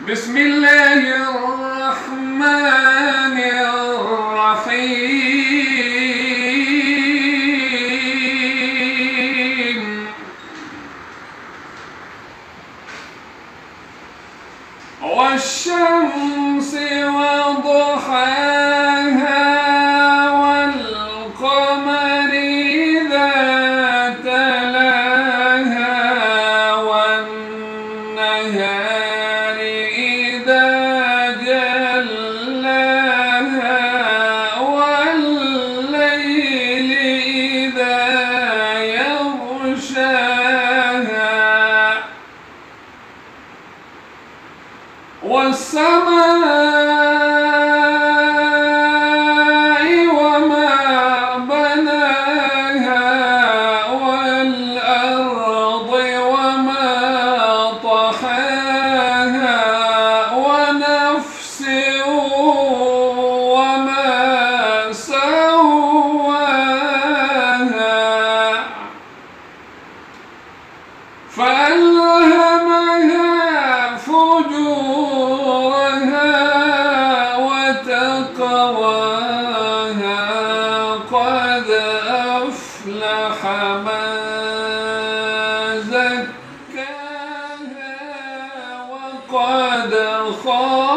بسم الله الرحمن الرحيم والشمس وضحاها والقمر إذا تلاها والنهار إذا جلاها والليل إذا يغشاها والسماء وما بناها والأرض وما طحاها ونفس وما سواها فألهمها فجورها وتقواها قد أفلح من زكاها وقد خاب